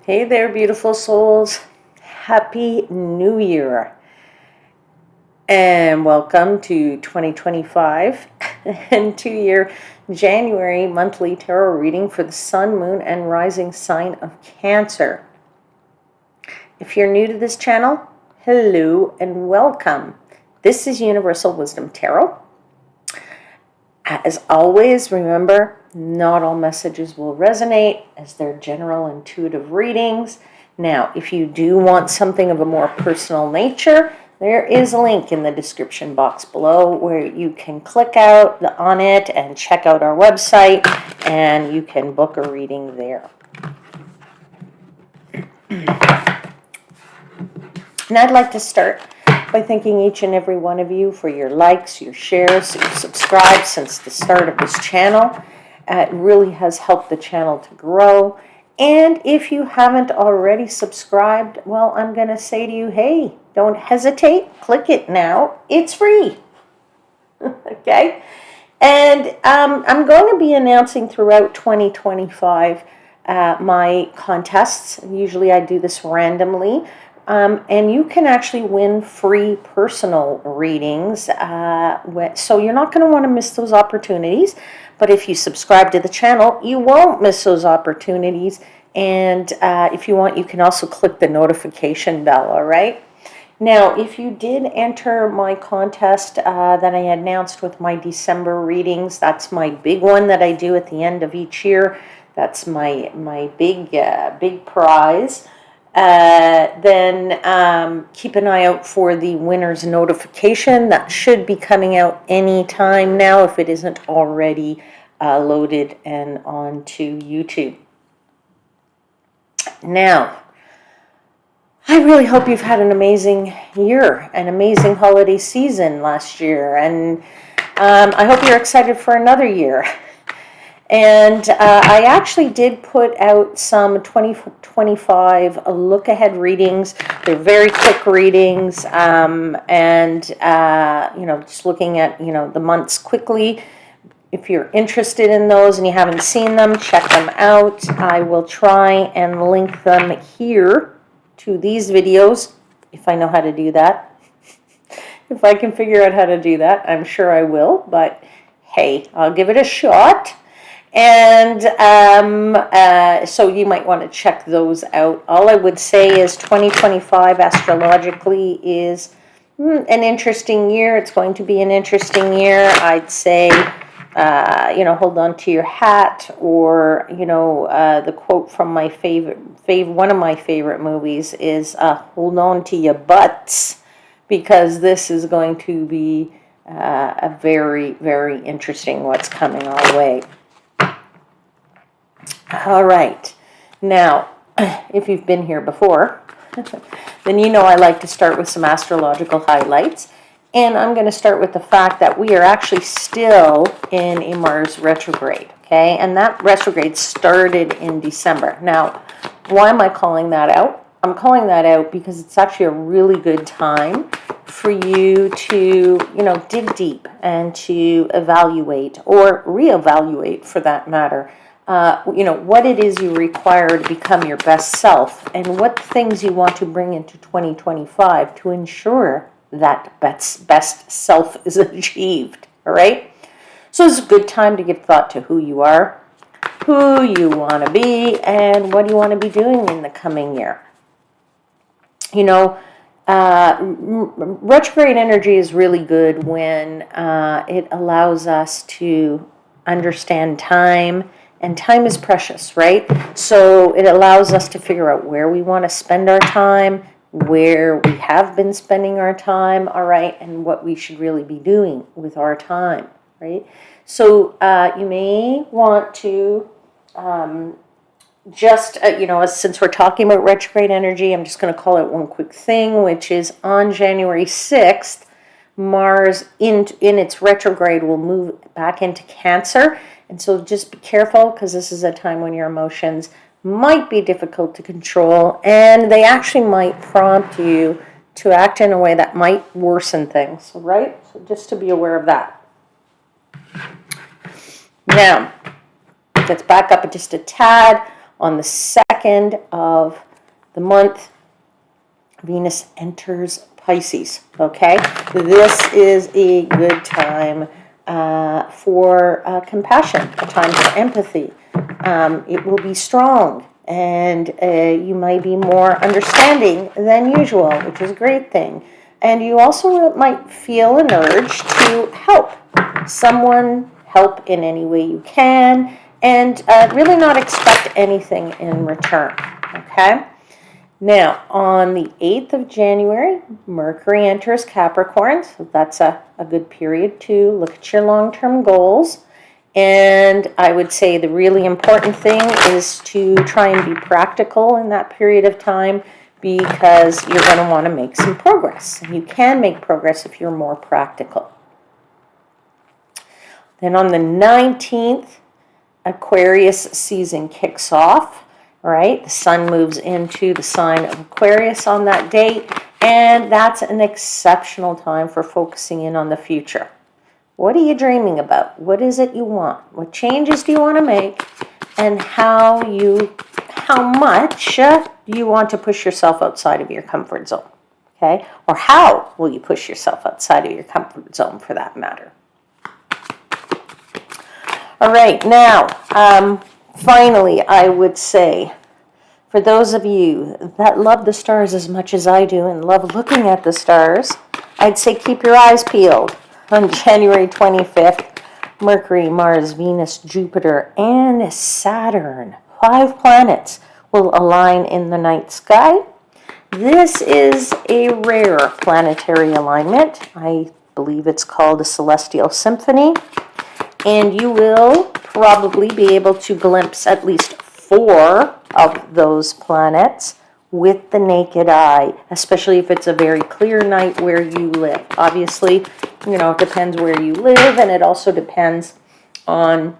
Hey there, beautiful souls. Happy New Year. And welcome to 2025 and 2-year January monthly tarot reading for the Sun, Moon, and Rising sign of Cancer. If you're new to this channel, hello and welcome. This is Universal Wisdom Tarot. As always, remember, not all messages will resonate as they're general intuitive readings. Now, if you do want something of a more personal nature, there is a link in the description box below where you can click on it and check out our website, and you can book a reading there. And I'd like to start by thanking each and every one of you for your likes, your shares, your subscribes since the start of this channel. It really has helped the channel to grow. And if you haven't already subscribed, well, I'm going to say to you, hey, don't hesitate. Click it now. It's free. Okay? And I'm going to be announcing throughout 2025 my contests. Usually I do this randomly. And you can actually win free personal readings. So you're not going to want to miss those opportunities. But if you subscribe to the channel, you won't miss those opportunities. And if you want, you can also click the notification bell, all right? Now, if you did enter my contest that I announced with my December readings, that's my big one that I do at the end of each year. That's my big prize. Then keep an eye out for the winner's notification. That should be coming out any time now if it isn't already loaded and onto YouTube. Now, I really hope you've had an amazing year, an amazing holiday season last year, and I hope you're excited for another year. And I actually did put out some 2025 look-ahead readings. They're very quick readings, just looking at, the months quickly. If you're interested in those and you haven't seen them, check them out. I will try and link them here to these videos, if I know how to do that. If I can figure out how to do that, I'm sure I will. But hey, I'll give it a shot. And so you might want to check those out. All I would say is 2025 astrologically is an interesting year. It's going to be an interesting year. I'd say, hold on to your hat, or, the quote from my one of my favorite movies is hold on to your butts, because this is going to be a very, very interesting what's coming our way. All right. Now, if you've been here before, then you know I like to start with some astrological highlights. And I'm going to start with the fact that we are actually still in a Mars retrograde, okay? And that retrograde started in December. Now, why am I calling that out? I'm calling that out because it's actually a really good time for you to, dig deep and to evaluate, or reevaluate for that matter, what it is you require to become your best self, and what things you want to bring into 2025 to ensure that best self is achieved, all right? So it's a good time to give thought to who you are, who you want to be, and what you want to be doing in the coming year. Retrograde energy is really good when it allows us to understand time. And time is precious, right? So it allows us to figure out where we want to spend our time, where we have been spending our time, all right, and what we should really be doing with our time, right? So you may want to since we're talking about retrograde energy, I'm just going to call it one quick thing, which is on January 6th, Mars in its retrograde will move back into Cancer. And so just be careful, because this is a time when your emotions might be difficult to control, and they actually might prompt you to act in a way that might worsen things, right? So just to be aware of that. Now, let's back up just a tad. On the 2nd 2nd of the month, Venus enters Pisces, okay? This is a good time for compassion, a time for empathy. It will be strong, and you might be more understanding than usual, which is a great thing. And you also might feel an urge to help someone, help in any way you can, and really not expect anything in return, okay? Now, on the 8th of January, Mercury enters Capricorn, so that's a good period to look at your long-term goals. And I would say the really important thing is to try and be practical in that period of time, because you're going to want to make some progress. You can make progress if you're more practical. Then on the 19th, Aquarius season kicks off. Right, the sun moves into the sign of Aquarius on that date, and that's an exceptional time for focusing in on the future. What are you dreaming about? What is it you want? What changes do you want to make? And how much do you want to push yourself outside of your comfort zone? Okay, or how will you push yourself outside of your comfort zone, for that matter? All right, now, finally, I would say, for those of you that love the stars as much as I do and love looking at the stars, I'd say keep your eyes peeled. On January 25th, Mercury, Mars, Venus, Jupiter, and Saturn, 5 planets, will align in the night sky. This is a rare planetary alignment. I believe it's called a celestial symphony. And you will probably be able to glimpse at least 4 of those planets with the naked eye, especially if it's a very clear night where you live. Obviously, it depends where you live, and it also depends on,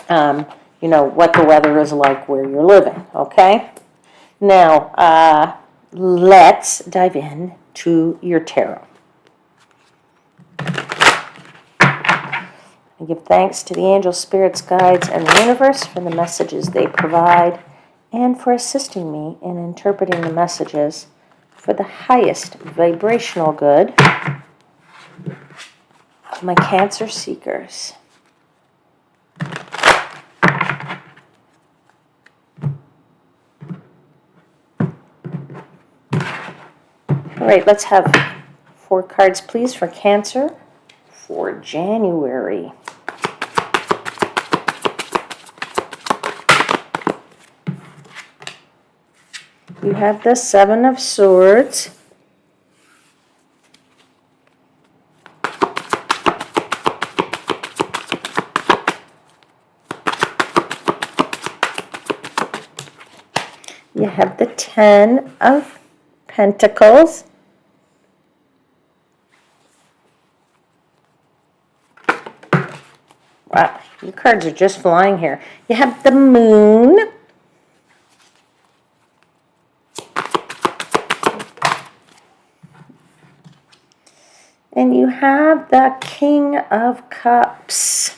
what the weather is like where you're living, okay? Now, let's dive in to your tarot. I give thanks to the angels, spirits, guides, and the universe for the messages they provide, and for assisting me in interpreting the messages for the highest vibrational good of my Cancer seekers. All right, let's have 4 cards, please, for Cancer for January. You have the 7 of Swords. You have the 10 of Pentacles. Wow, your cards are just flying here. You have the Moon. And you have the King of Cups.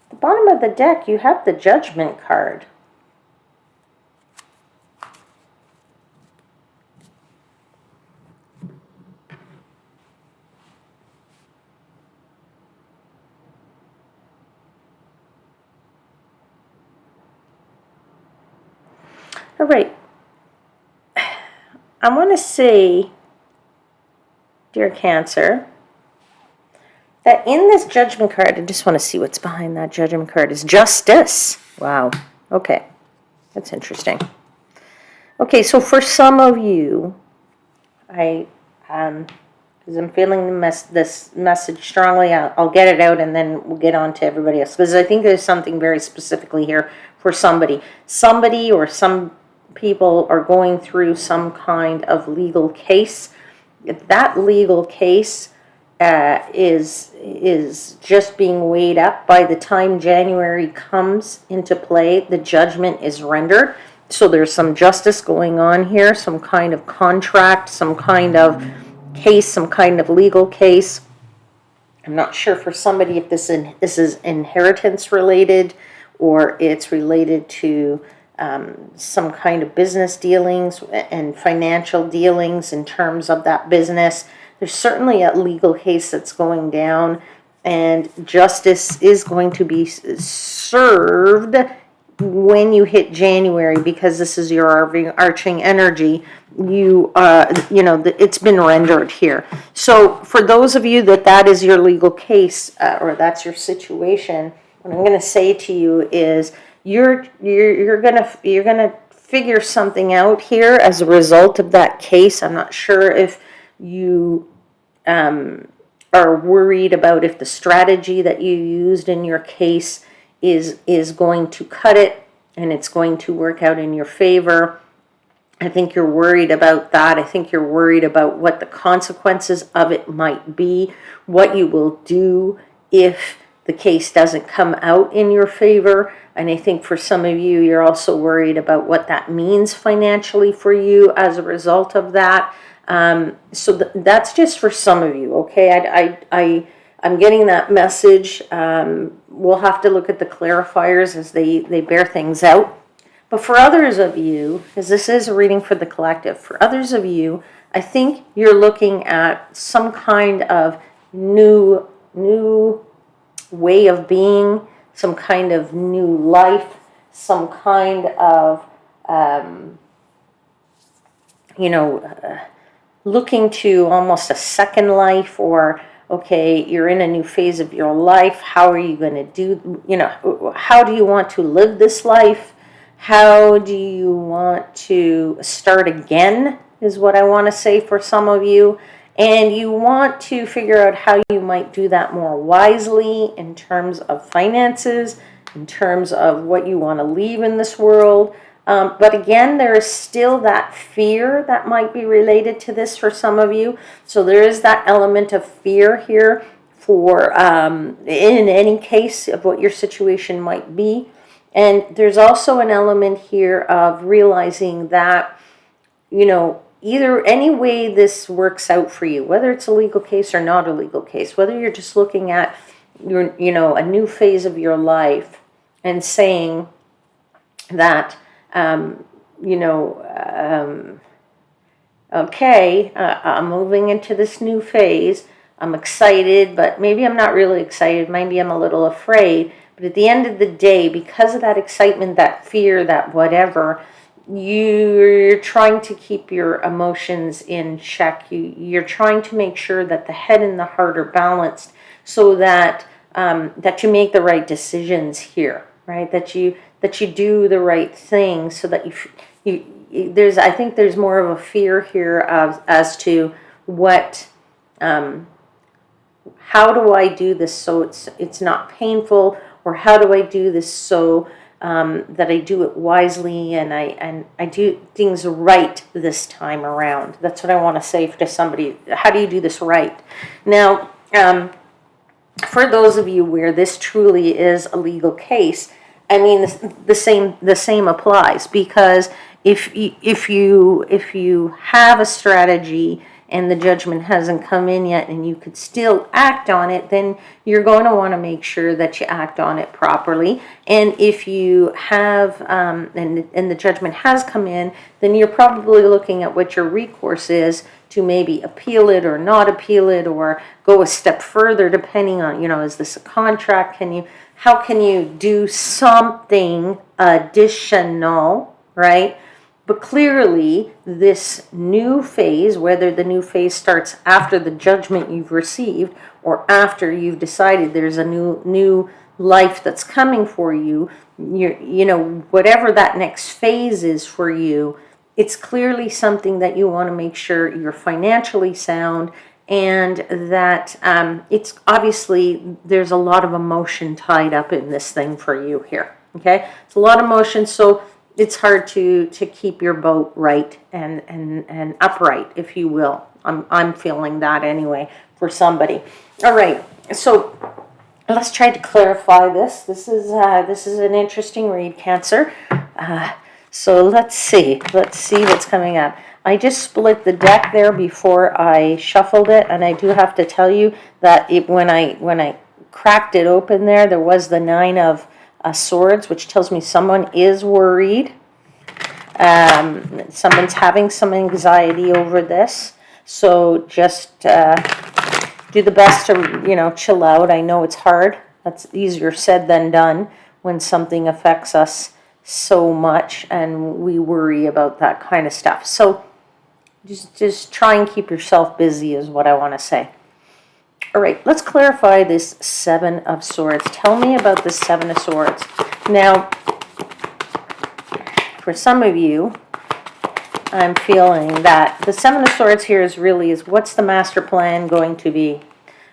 At the bottom of the deck, you have the Judgment card. All right. I want to say, dear Cancer, that in this Judgment card, I just want to see what's behind that Judgment card, is Justice. Wow. Okay. That's interesting. Okay, so for some of you, because I'm feeling this message strongly, I'll get it out and then we'll get on to everybody else. Because I think there's something very specifically here for somebody. Somebody or some people are going through some kind of legal case. That legal case is just being weighed up. By the time January comes into play, the judgment is rendered. So there's some justice going on here, some kind of contract, some kind of case, some kind of legal case. I'm not sure for somebody if this is inheritance related, or it's related to some kind of business dealings and financial dealings in terms of that business. There's certainly a legal case that's going down, and justice is going to be served when you hit January, because this is your arching energy. It's been rendered here. So for those of you that is your legal case, or that's your situation, what I'm going to say to you is you're gonna figure something out here as a result of that case. I'm not sure if you are worried about if the strategy that you used in your case is going to cut it and it's going to work out in your favor. I think you're worried about that. I think you're worried about what the consequences of it might be, what you will do if the case doesn't come out in your favor. And I think for some of you, you're also worried about what that means financially for you as a result of that. That's just for some of you, okay? I'm getting that message. We'll have to look at the clarifiers as they bear things out. But for others of you, because this is a reading for the collective, for others of you, I think you're looking at some kind of new way of being, some kind of new life, some kind of, looking to almost a second life, or, okay, you're in a new phase of your life. How are you going to do, how do you want to live this life? How do you want to start again, is what I want to say for some of you. And you want to figure out how you might do that more wisely in terms of finances, in terms of what you want to leave in this world. But again, there is still that fear that might be related to this for some of you. So there is that element of fear here for, in any case of what your situation might be. And there's also an element here of realizing that, either any way this works out for you, whether it's a legal case or not a legal case, whether you're just looking at your, a new phase of your life and saying that, okay, I'm moving into this new phase. I'm excited, but maybe I'm not really excited. Maybe I'm a little afraid. But at the end of the day, because of that excitement, that fear, that whatever, you're trying to keep your emotions in check. You're trying to make sure that the head and the heart are balanced, so that that you make the right decisions here, right? That you do the right thing, so that I think there's more of a fear here as to what. How do I do this so it's not painful, or how do I do this so that I do it wisely and I do things right this time around? That's what I want to say to somebody. How do you do this right? Now, for those of you where this truly is a legal case, I mean, the same applies, because if you have a strategy and the judgment hasn't come in yet and you could still act on it, then you're going to want to make sure that you act on it properly. And if you have, and the judgment has come in, then you're probably looking at what your recourse is to maybe appeal it or not appeal it, or go a step further depending on, is this a contract? How can you do something additional, right? But clearly, this new phase, whether the new phase starts after the judgment you've received or after you've decided there's a new life that's coming for you, whatever that next phase is for you, it's clearly something that you want to make sure you're financially sound, and that it's obviously there's a lot of emotion tied up in this thing for you here. Okay, it's a lot of emotion, so it's hard to keep your boat right and upright, if you will. I'm feeling that anyway for somebody. All right, so let's try to clarify this. This is an interesting read, Cancer. So let's see what's coming up. I just split the deck there before I shuffled it, and I do have to tell you that when I cracked it open there was the Nine of Swords, which tells me someone is worried. Someone's having some anxiety over this. So just do the best to, chill out. I know it's hard. That's easier said than done when something affects us so much and we worry about that kind of stuff. So just try and keep yourself busy is what I want to say. All right, let's clarify this Seven of Swords. Tell me about the Seven of Swords. Now, for some of you, I'm feeling that the Seven of Swords here is what's the master plan going to be?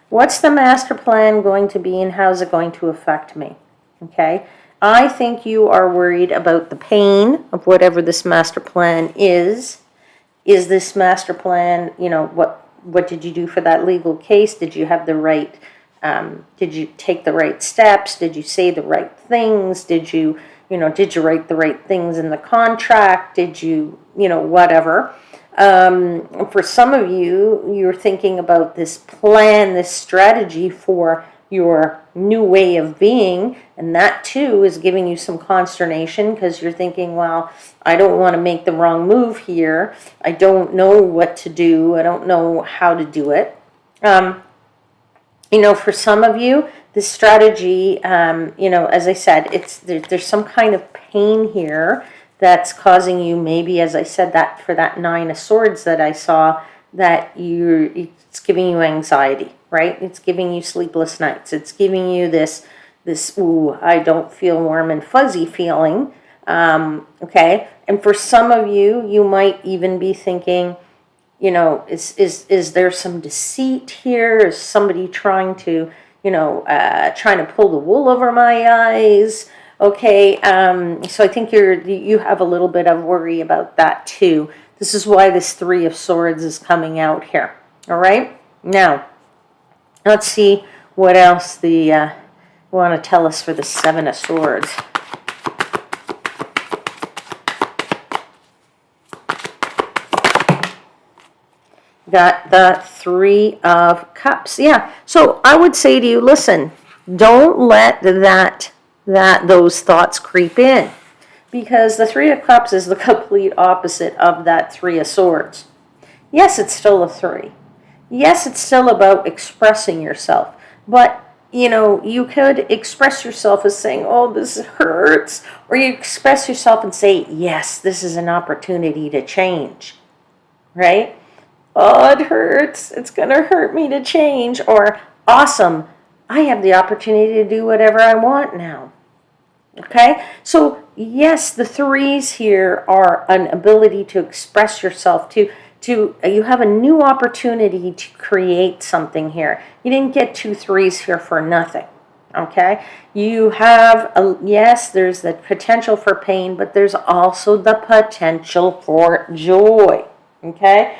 What's the master plan going to be and how's it going to affect me? Okay? I think you are worried about the pain of whatever this master plan is. Is this master plan, what did you do for that legal case? Did you have the right, did you take the right steps? Did you say the right things? Did you write the right things in the contract? Did you, whatever. For some of you, you're thinking about this plan, this strategy for your new way of being, and that too is giving you some consternation because you're thinking, well, I don't want to make the wrong move here. I don't know what to do. I don't know how to do it. For some of you, this strategy, as I said, there's some kind of pain here that's causing you, maybe, as I said, that for that Nine of Swords that I saw, that it's giving you anxiety, right? It's giving you sleepless nights. It's giving you this ooh, I don't feel warm and fuzzy feeling. Okay, and for some of you, you might even be thinking, is there some deceit here? Is somebody trying to pull the wool over my eyes? Okay, so I think you have a little bit of worry about that too. This is why this Three of Swords is coming out here. All right, now let's see what else the want to tell us for the Seven of Swords. Got the Three of Cups. Yeah, so I would say to you, listen, don't let those thoughts creep in, because the Three of Cups is the complete opposite of that Three of Swords. Yes, it's still a three. Yes, it's still about expressing yourself, but you could express yourself as saying, oh, this hurts, or you express yourself and say, yes, this is an opportunity to change, right? Oh, it hurts. It's going to hurt me to change. Or, awesome, I have the opportunity to do whatever I want now. Okay? So, yes, the threes here are an ability to express yourself, you have a new opportunity to create something here. You didn't get 2 threes here for nothing. Okay? You have, yes, there's the potential for pain, but there's also the potential for joy. Okay?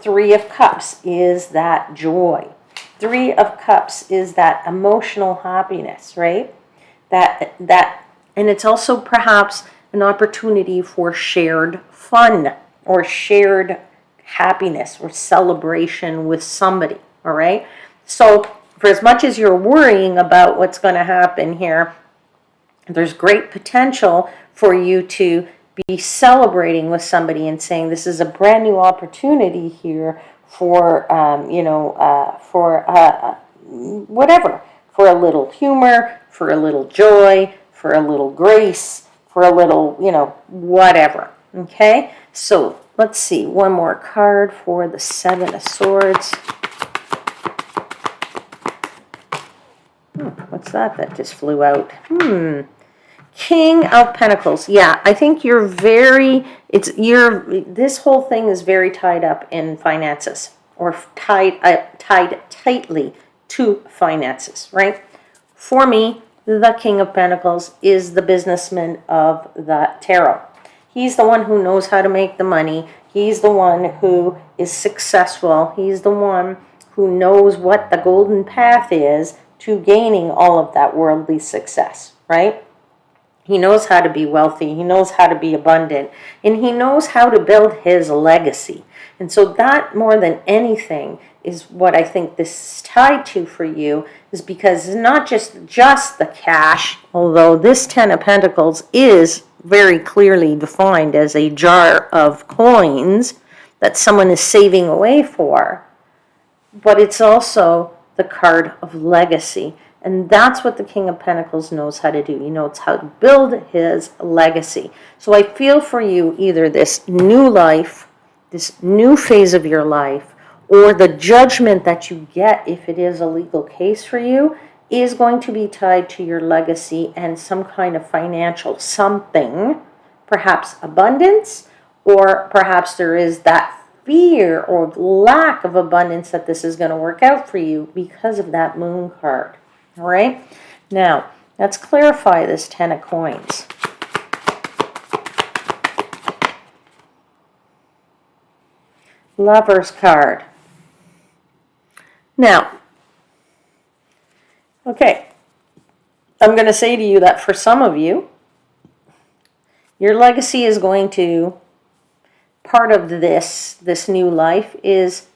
Three of Cups is that joy. Three of Cups is that emotional happiness, right? And it's also perhaps an opportunity for shared fun or shared happiness or celebration with somebody, all right? So for as much as you're worrying about what's going to happen here, there's great potential for you to be celebrating with somebody and saying, this is a brand new opportunity here for, whatever, for a little humor, for a little joy, for a little grace, for a little, whatever. Okay? So let's see. One more card for the Seven of Swords. What's that just flew out? King of Pentacles. Yeah, I think this whole thing is very tied up in finances, or tied tightly to finances, right? For me, the King of Pentacles is the businessman of the tarot. He's the one who knows how to make the money. He's the one who is successful. He's the one who knows what the golden path is to gaining all of that worldly success, right? He knows how to be wealthy. He knows how to be abundant. And he knows how to build his legacy. And so that, more than anything, is what I think this is tied to for you, is because it's not just the cash, although this Ten of Pentacles is very clearly defined as a jar of coins that someone is saving away for, but it's also the card of legacy. And that's what the King of Pentacles knows how to do. He knows how to build his legacy. So I feel for you, either this new life, this new phase of your life, or the judgment that you get if it is a legal case for you, is going to be tied to your legacy and some kind of financial something, perhaps abundance, or perhaps there is that fear or lack of abundance that this is going to work out for you because of that Moon card. All right? Now, let's clarify this Ten of Coins. Lover's card. Now, okay, I'm going to say to you that for some of you, your legacy is going to, part of this new life is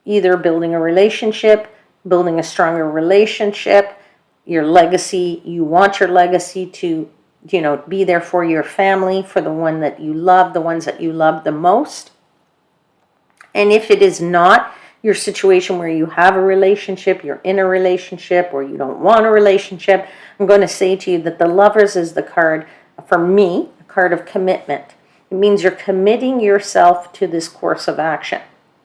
either building a relationship, building a stronger relationship. Your legacy, you want your legacy to, be there for your family, for the one that you love, the ones that you love the most. And if it is not your situation where you have a relationship, you're in a relationship, or you don't want a relationship, I'm going to say to you that the Lovers is the card, for me, a card of commitment. It means you're committing yourself to this course of action.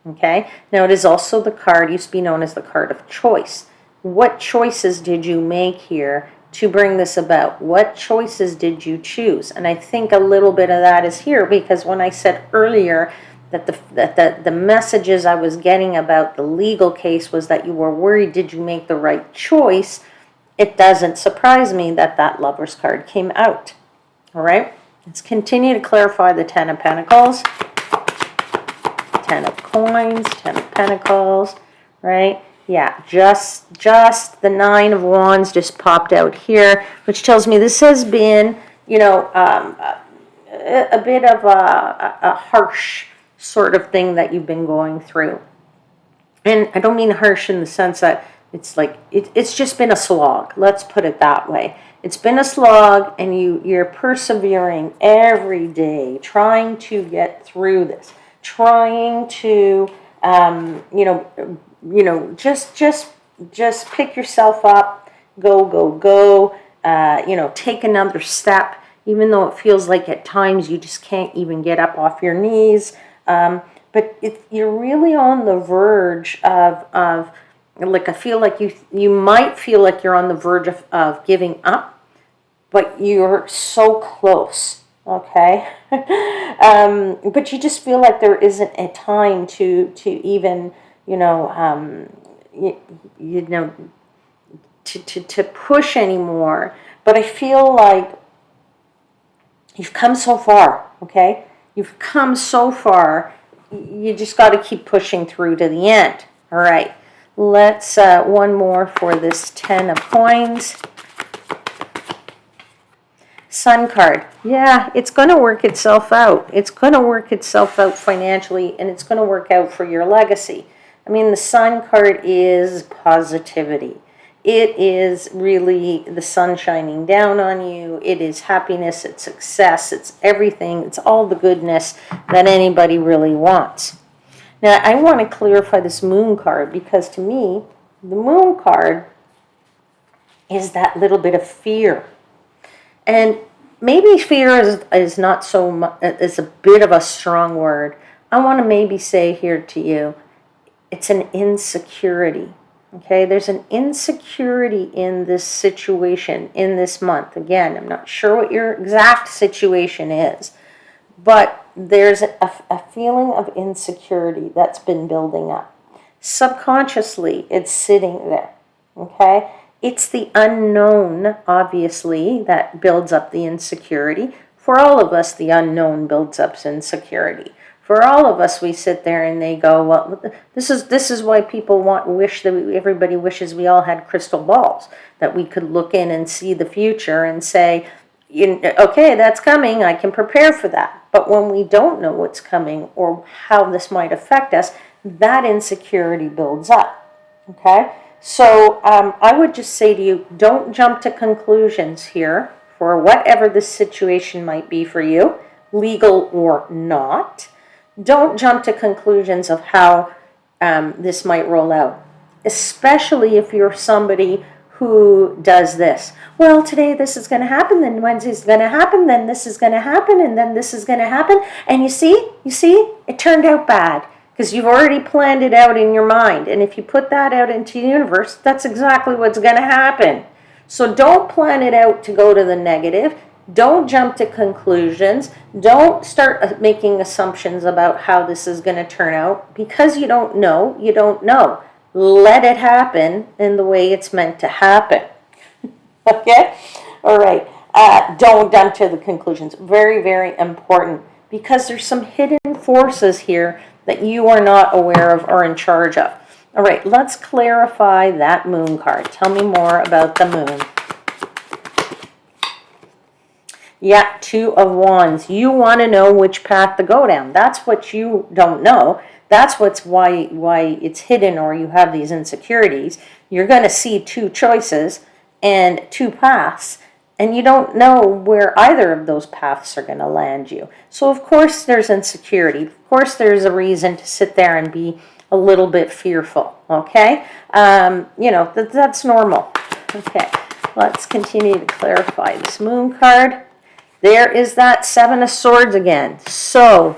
Okay? Now, it is also the card, used to be known as the card of choice. What choices did you make here to bring this about? What choices did you choose? And I think a little bit of that is here, because when I said earlier that the messages I was getting about the legal case was that you were worried, did you make the right choice? It doesn't surprise me that that Lover's card came out. All right? Let's continue to clarify the Ten of Pentacles. Ten of Coins, Ten of Pentacles, right? Yeah, just the Nine of Wands just popped out here, which tells me this has been, a bit of a harsh sort of thing that you've been going through. And I don't mean harsh in the sense that it's like, it's just been a slog. Let's put it that way. It's been a slog, and you're persevering every day, trying to get through this, trying to, just pick yourself up, go, take another step, even though it feels like at times you just can't even get up off your knees. But you're really on the verge of like, I feel like you might feel like you're on the verge of giving up, but you're so close, okay? But you just feel like there isn't a time to even, to push anymore. But I feel like you've come so far, okay? You've come so far. You just got to keep pushing through to the end. All right. Let's, one more for this Ten of Coins. Sun card. Yeah, it's going to work itself out. It's going to work itself out financially, and it's going to work out for your legacy. I mean, the Sun card is positivity. It is really the sun shining down on you. It is happiness, it's success, it's everything. It's all the goodness that anybody really wants. Now, I want to clarify this Moon card, because to me, the Moon card is that little bit of fear. And maybe fear is not so much, is a bit of a strong word. I want to maybe say here to you, it's an insecurity. Okay, there's an insecurity in this situation, in this month. Again, I'm not sure what your exact situation is, but there's a feeling of insecurity that's been building up. Subconsciously, it's sitting there, okay? It's the unknown, obviously, that builds up the insecurity. For all of us, the unknown builds up insecurity. For all of us, we sit there and they go, well, this is why people wish that everybody wishes we all had crystal balls, that we could look in and see the future and say, okay, that's coming, I can prepare for that. But when we don't know what's coming or how this might affect us, that insecurity builds up, okay? So I would just say to you, don't jump to conclusions here for whatever the situation might be for you, legal or not. Don't jump to conclusions of how this might roll out, especially if you're somebody who does this. Well, today this is going to happen, then Wednesday's going to happen, then this is going to happen, and then this is going to happen. And you see, it turned out bad because you've already planned it out in your mind. And if you put that out into the universe, that's exactly what's going to happen. So don't plan it out to go to the negative. Don't jump to conclusions. Don't start making assumptions about how this is going to turn out because you don't know. You don't know. Let it happen in the way it's meant to happen. Okay? All right. Don't jump to the conclusions. Very, very important because there's some hidden forces here that you are not aware of or in charge of. All right, let's clarify that moon card. Tell me more about the moon. Yeah, Two of Wands. You want to know which path to go down. That's what you don't know. That's why it's hidden or you have these insecurities. You're going to see two choices and two paths, and you don't know where either of those paths are going to land you. So of course there's insecurity. Of course there's a reason to sit there and be a little bit fearful, okay? That's normal. Okay, let's continue to clarify this moon card. There is that Seven of Swords again. So,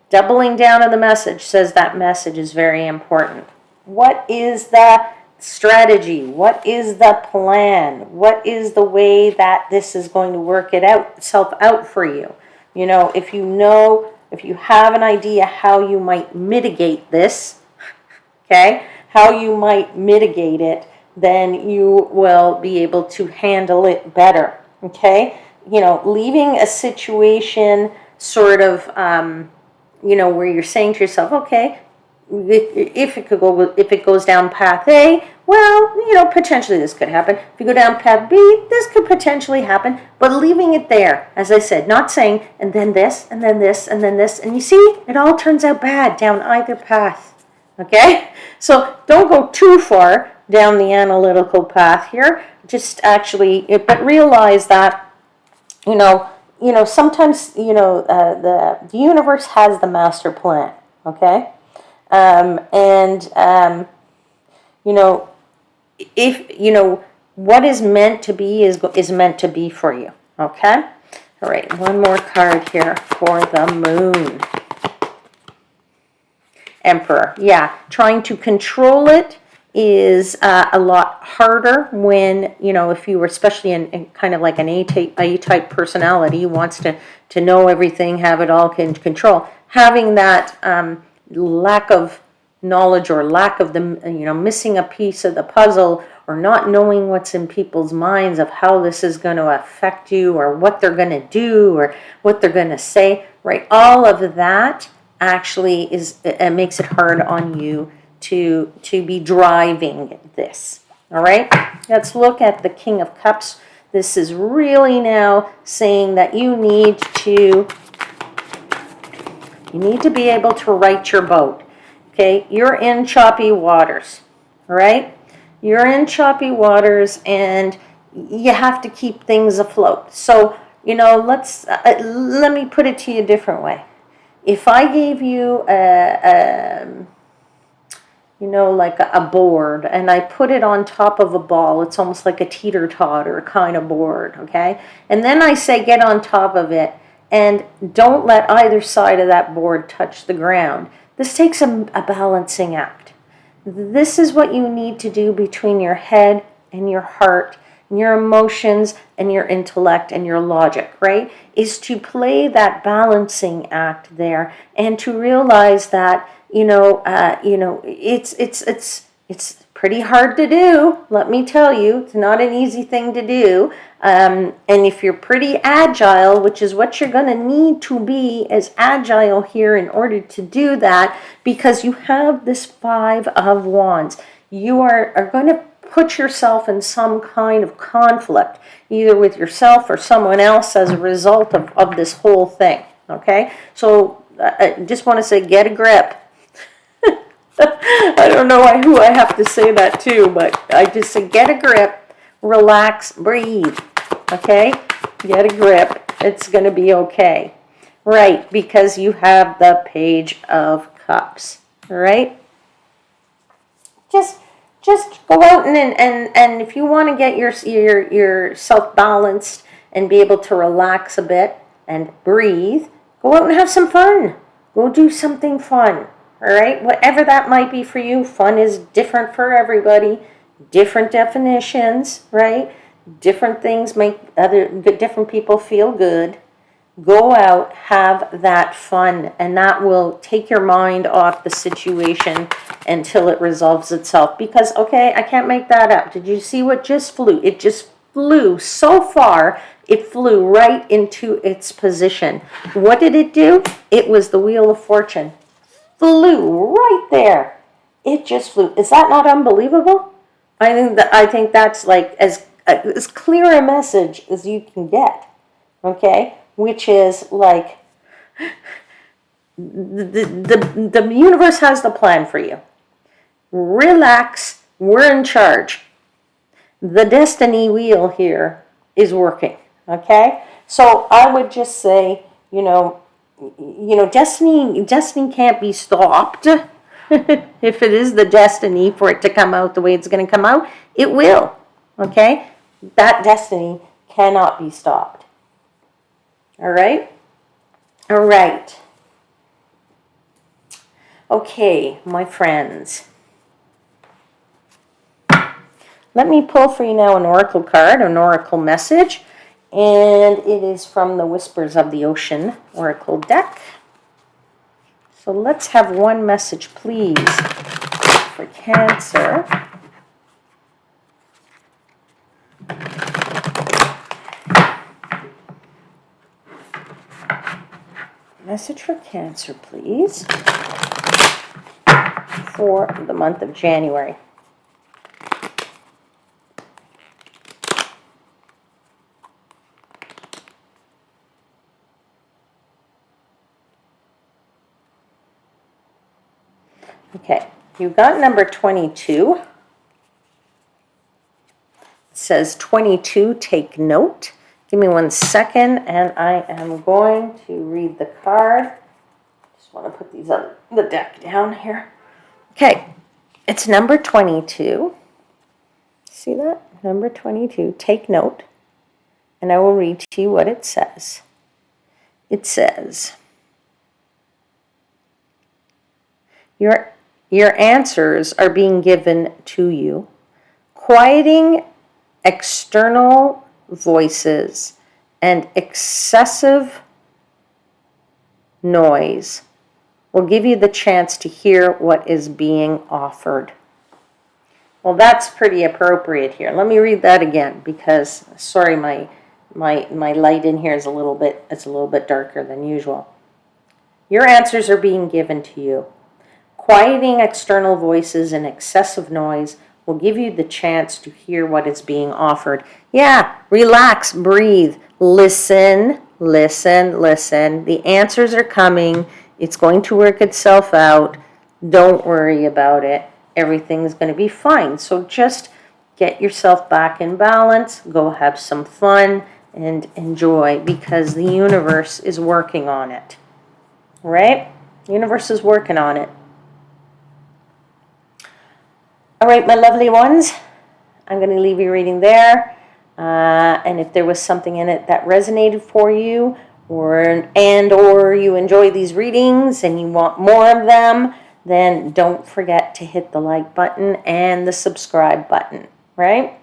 doubling down on the message says that message is very important. What is the strategy? What is the plan? What is the way that this is going to work itself out for you? If you have an idea how you might mitigate this, okay, how you might mitigate it, then you will be able to handle it better. Okay, leaving a situation sort of, where you're saying to yourself, okay, if it goes down path A, well, potentially this could happen. If you go down path B, this could potentially happen. But leaving it there, as I said, not saying, and then this, and then this, and then this. And you see, it all turns out bad down either path. Okay? So don't go too far down the analytical path here. Just but realize that, sometimes, the universe has the master plan. Okay? If what is meant to be is meant to be for you. Okay? All right, one more card here for the moon. Emperor. Yeah, trying to control it is a lot harder when, if you were especially in kind of like an A-type personality who wants to know everything, have it all in control. Having that lack of knowledge or lack of missing a piece of the puzzle or not knowing what's in people's minds of how this is going to affect you or what they're going to do or what they're going to say, right? All of that actually makes it hard on you to be driving this. All right, let's look at the King of Cups. This is really now saying that you need to be able to right your boat. Okay, you're in choppy waters. All right, you're in choppy waters, and you have to keep things afloat. So let me put it to you a different way. If I gave you like a board, and I put it on top of a ball, it's almost like a teeter-totter kind of board, okay? And then I say get on top of it, and don't let either side of that board touch the ground. This takes a balancing act. This is what you need to do between your head and your heart, and your emotions and your intellect and your logic, right? Is to play that balancing act there and to realize that it's pretty hard to do. Let me tell you, it's not an easy thing to do. And if you're pretty agile, which is what you're going to need to be as agile here in order to do that, because you have this Five of Wands. You are going to put yourself in some kind of conflict, either with yourself or someone else as a result of this whole thing, okay? So I just want to say, get a grip. I don't know who I have to say that to, but I just say, get a grip, relax, breathe, okay? Get a grip. It's going to be okay. Right, because you have the Page of Cups, right? Just go out and if you want to get yourself balanced and be able to relax a bit and breathe, go out and have some fun. Go do something fun, all right? Whatever that might be for you. Fun is different for everybody. Different definitions, right? Different things make different people feel good. Go out, have that fun, and that will take your mind off the situation until it resolves itself. Because, okay, I can't make that up. Did you see what just flew? It just flew so far, it flew right into its position. What did it do? It was the Wheel of Fortune. Flew right there. It just flew. Is that not unbelievable? I think that's like as clear a message as you can get. Okay? Which is like the universe has the plan for you. Relax, we're in charge. The destiny wheel here is working, okay? So I would just say, destiny can't be stopped. If it is the destiny for it to come out the way it's going to come out, it will, okay? That destiny cannot be stopped. All right? All right. Okay, my friends. Let me pull for you now an oracle card, an oracle message, and it is from the Whispers of the Ocean oracle deck. So let's have one message, please, for Cancer. Message for Cancer, please, for the month of January. Okay, you got number 22. It says 22, take note. Give me 1 second, and I am going to read the card. Just want to put these on the deck down here. Okay, it's number 22. See that? Number 22. Take note, and I will read to you what it says. It says, your answers are being given to you. Quieting external voices and excessive noise will give you the chance to hear what is being offered. Well, that's pretty appropriate here. Let me read that again because, sorry, my light in here is a little bit darker than usual. Your answers are being given to you. Quieting external voices and excessive noise will give you the chance to hear what is being offered. Yeah, relax, breathe, listen, listen, listen. The answers are coming. It's going to work itself out. Don't worry about it. Everything's going to be fine. So just get yourself back in balance. Go have some fun and enjoy because the universe is working on it. Right? The universe is working on it. All right, my lovely ones, I'm going to leave you reading there. And if there was something in it that resonated for you, or you enjoy these readings and you want more of them, then don't forget to hit the like button and the subscribe button, right?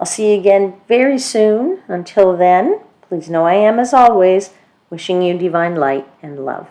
I'll see you again very soon. Until then, please know I am, as always, wishing you divine light and love.